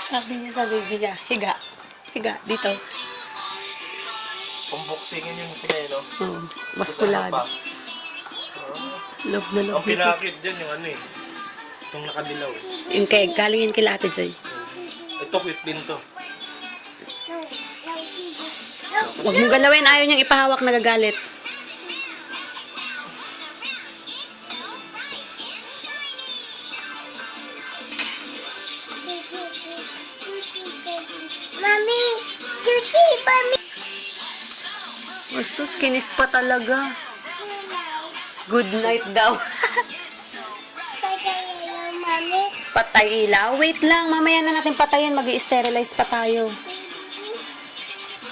Sabi niya sa baby niya, higa. Higa, dito. Pamboksingin yun sila, no? Oh, maskulado. Love na love. Ang pinakit dyan yung ano eh. Itong nakadilaw eh. Yung kay, galing yun kila Ate Joy. Ito, quit din to. Huwag mong galawin, ayaw niyang ipahawak, nagagalit. Mami, Tuti, Mami. Sus, kinis pa talaga. Good night daw. Patayin Mami. Patay ilaw. Wait lang, mamaya na natin patayin. Mag-i-sterilize pa tayo.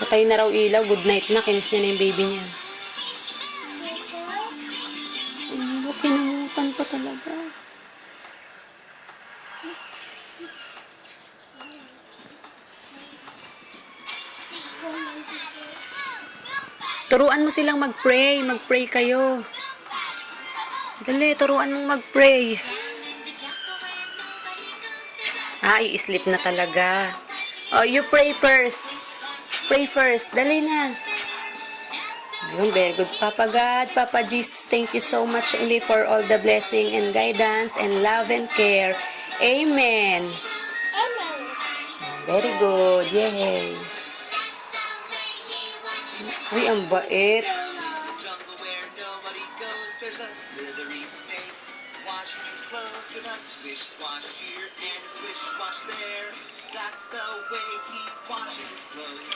Patay na raw ilaw. Good night na. Kinis niya na yung baby niya. Kinamutan pa talaga. Turuan mo silang mag-pray. Mag-pray kayo. Dali, turuan mong mag-pray. I-sleep na talaga. Oh, you pray first. Pray first. Dali na. Yun, very good. Papa God, Papa Jesus, thank you so much only for all the blessing and guidance and love and care. Amen. Amen. Very good. Yay. Uy, ang bait. Jungle where nobody goes, there's a slithery snake. Washing his clothes with a swish swash here and a swish swash there. That's the way he washes his clothes.